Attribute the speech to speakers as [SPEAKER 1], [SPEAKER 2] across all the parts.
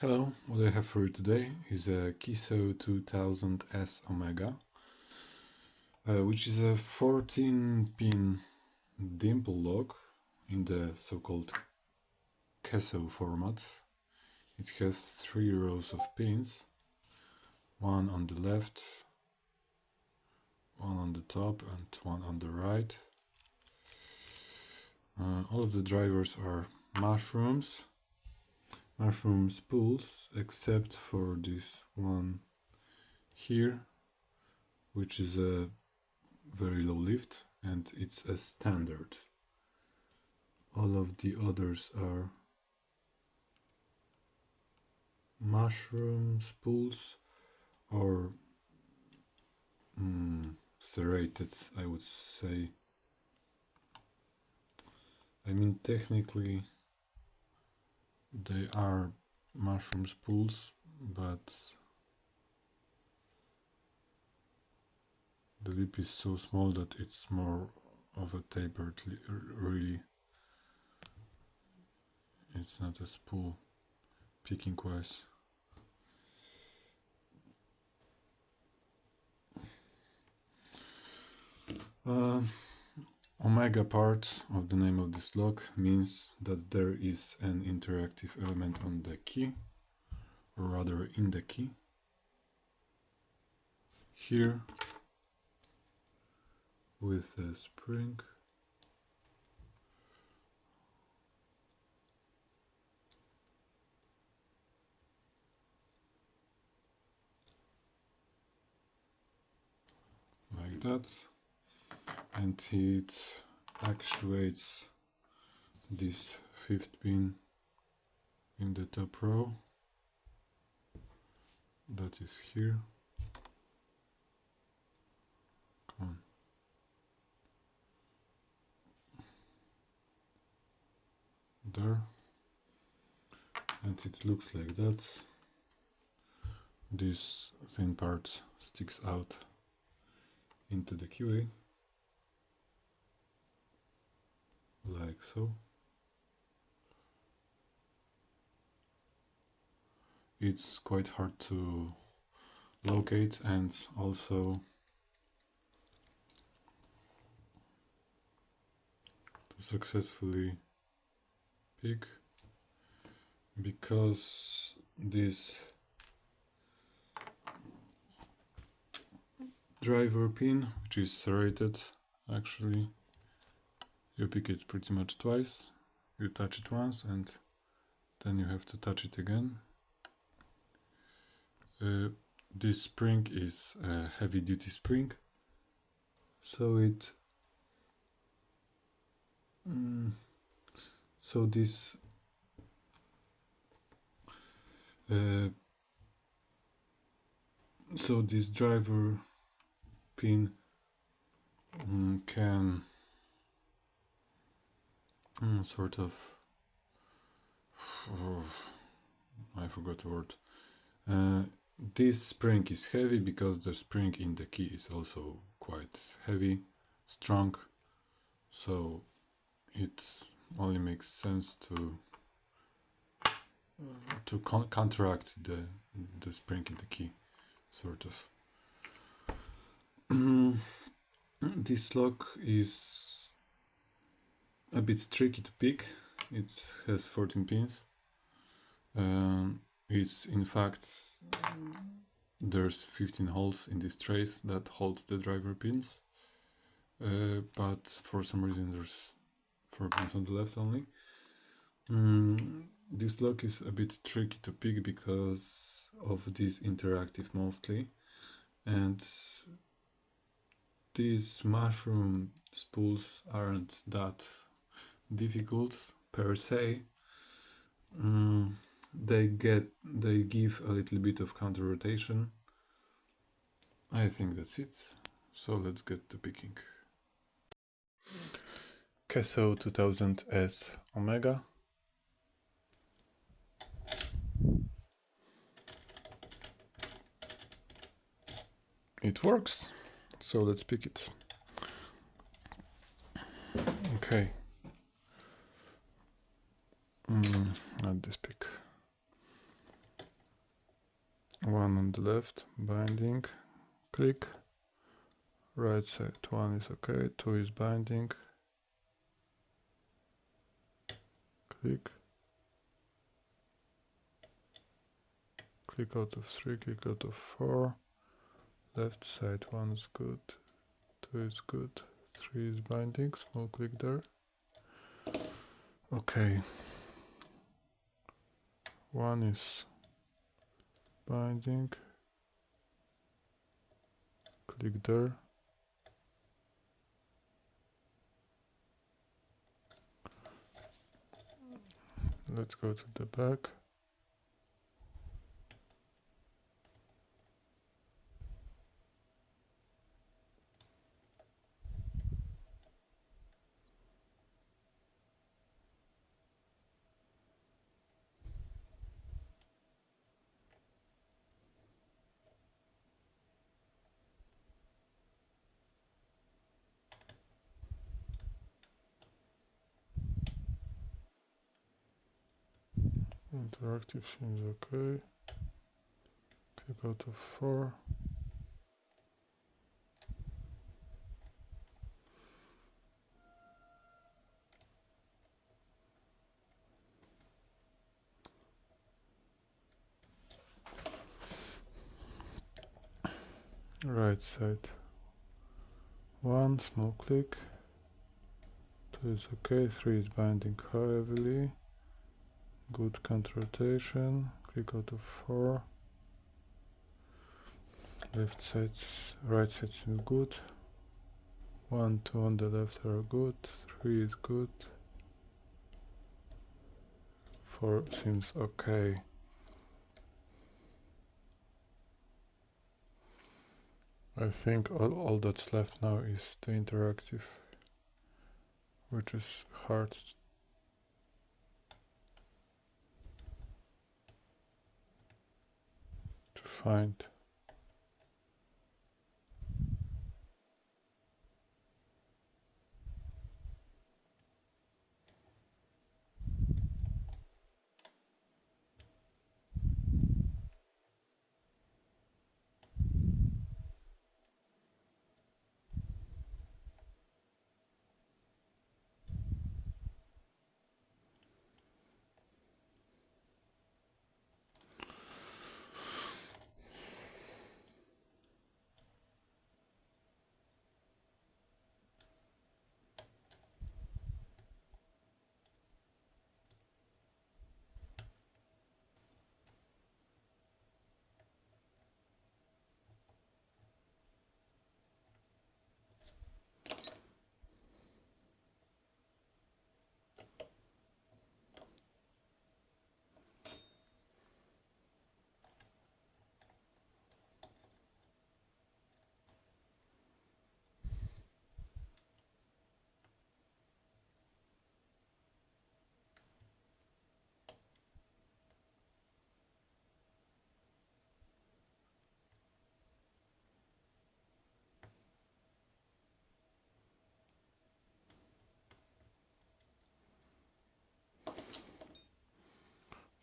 [SPEAKER 1] Hello, what I have for you today is a Keso 2000S Omega, which is a 14-pin dimple lock in the so-called Keso format. It has 3 rows of pins, one on the left, one on the top and one on the right. All of the drivers are mushroom spools, except for this one here, which is a very low lift and it's a standard. All of the others are mushroom spools or serrated, I would say. I mean, technically they are mushroom spools, but the lip is so small that it's more of a tapered, really. It's not a spool picking wise. Omega part of the name of this lock means that there is an interactive element on the key, or rather in the key. Here with a spring. Like that. And it actuates this 5th pin in the top row that is here. Come on. There. And it looks like that. This thin part sticks out into the keyway, like so. It's quite hard to locate and also to successfully pick, because this driver pin, which is serrated, actually you pick it pretty much twice. You touch it once and then you have to touch it again. This spring is a heavy duty spring, so it so this driver pin can sort of I forgot the word. This spring is heavy because the spring in the key is also quite heavy, strong, so it only makes sense to counteract the spring in the key, sort of. This lock is a bit tricky to pick. It has 14 pins. It's in fact, there's 15 holes in this trace that hold the driver pins, but for some reason there's 4 pins on the left only. This lock is a bit tricky to pick because of this interactive mostly, and these mushroom spools aren't that difficult per se. They give a little bit of counter rotation. I think that's it. So let's get to picking. Keso 2000S Omega. It works, so let's pick it. Okay. Not this pick. one on the left, binding, click, right side, one is okay, two is binding, click, click out of three, click out of four, left side, one is good, two is good, three is binding, small click there, okay, one is binding, click there, let's go to the back, interactive seems okay, click out of four, right side, one, small click, two is okay, three is binding heavily, good counter rotation, click out of four, left side, right side seems good, one, two on the left are good, three is good, four seems okay. I think all that's left now is the interactive, which is hard to find.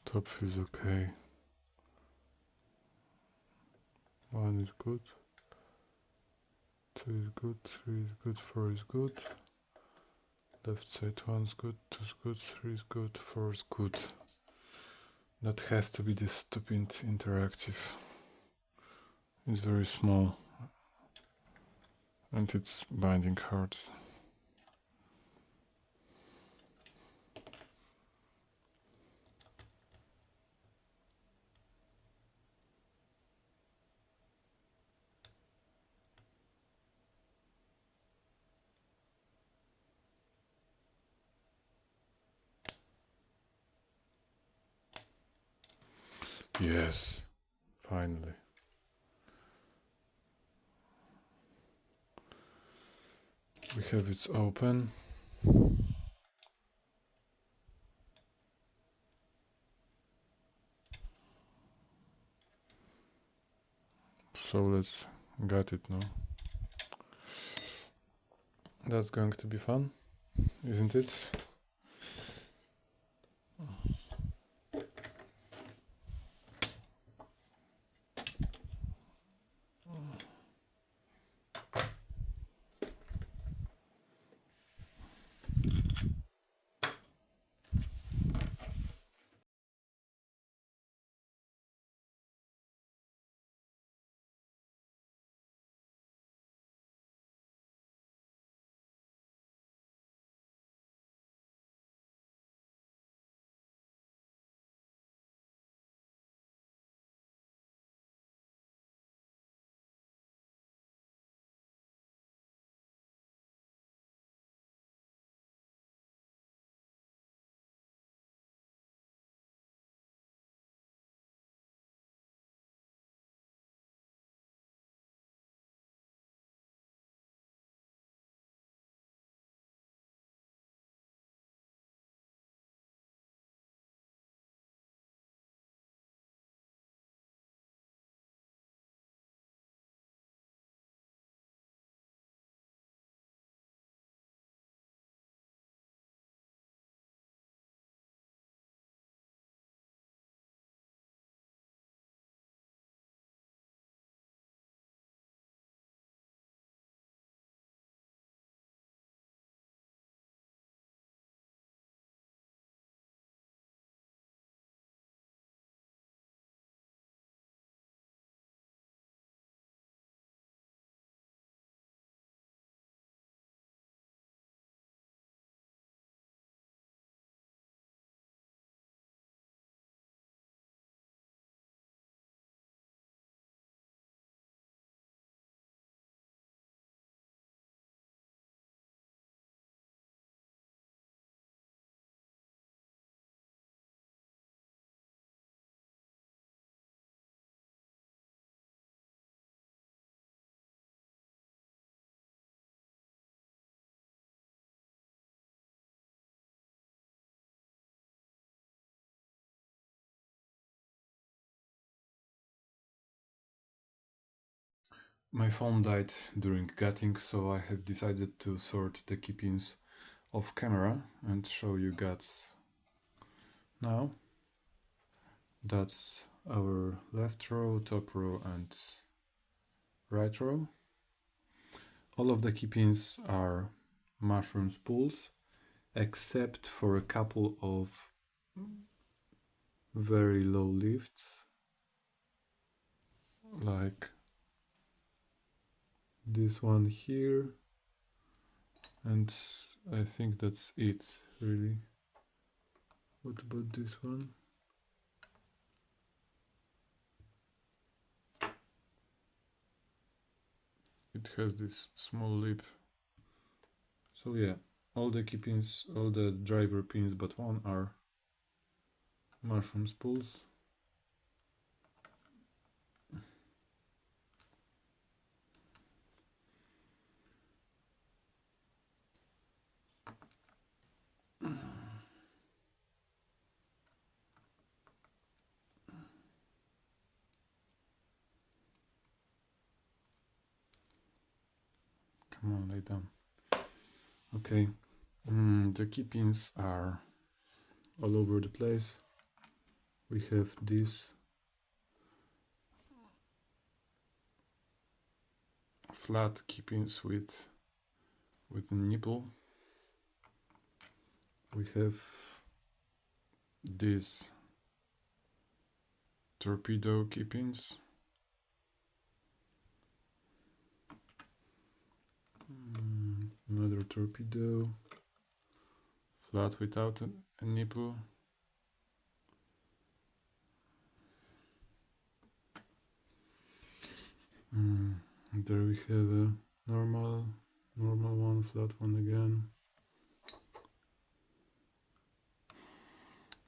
[SPEAKER 1] Top feels okay. One is good, two is good, three is good, four is good. Left side, one's good, two's good, three is good, four is good. That has to be this stupid interactive. It's very small and it's binding hearts. Yes, finally. We have it open. So let's get it now. That's going to be fun, isn't it? My phone died during gutting, so I have decided to sort the key pins off camera and show you guts now. That's our left row, top row and right row. All of the key pins are mushroom spools, except for a couple of very low lifts, like this one here, and I think that's it, really. What about this one? It has this small lip. So yeah, all the key pins, all the driver pins but one are mushroom spools. Come on, lay down. Okay, the key pins are all over the place. We have this flat key pins with a nipple. We have these torpedo key pins. Another torpedo, flat without a nipple. There we have a normal one, flat one again.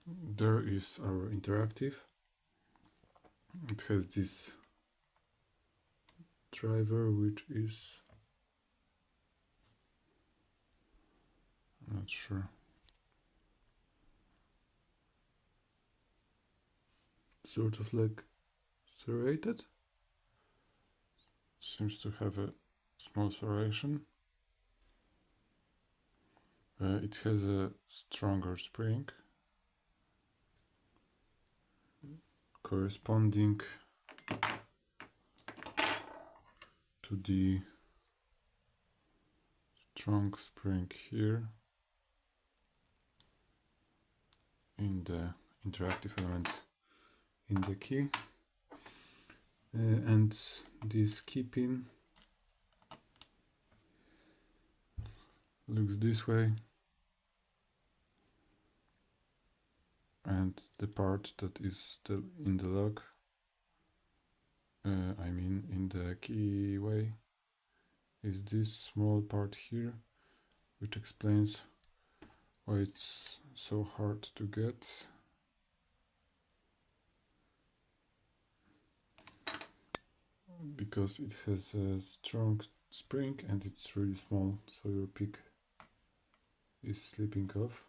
[SPEAKER 1] There is our interactive. It has this driver, which is, I'm not sure, sort of like serrated. Seems to have a small serration. It has a stronger spring corresponding to the strong spring here in the interactive element in the key. And this key pin looks this way, and the part that is still in the lock, I mean in the keyway, is this small part here, which explains why it's so hard to get. Because it has a strong spring and it's really small, so your pick is slipping off.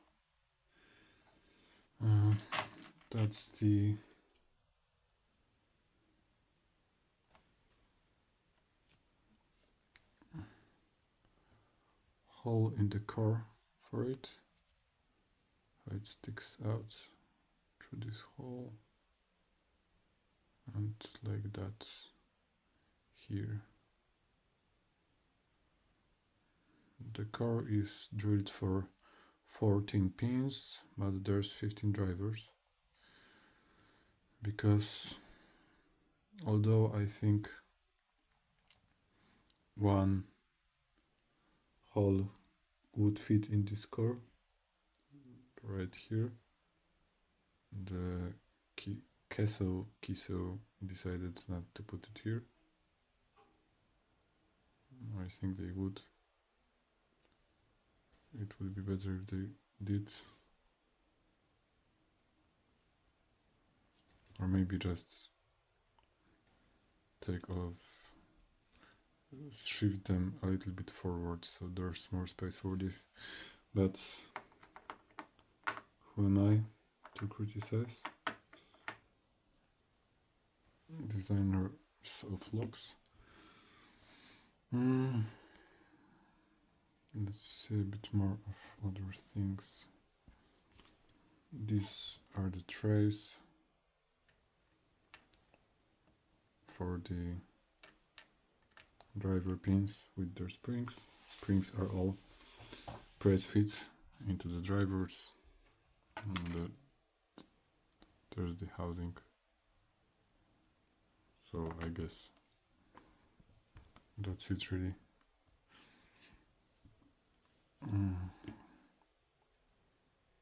[SPEAKER 1] That's the hole in the core for it. How it sticks out through this hole, and like that here. The core is drilled for 14 pins, but there's 15 drivers, because although I think one hole would fit in this core right here, the Keso decided not to put it here. I think they would. It would be better if they did. Or maybe just take off, shift them a little bit forward so there's more space for this. But who am I to criticize designers of locks? Mm, let's see a bit more of other things. These are the trays for the driver pins with their springs. Springs are all press fit into the drivers. And there's the housing. So I guess that's it really.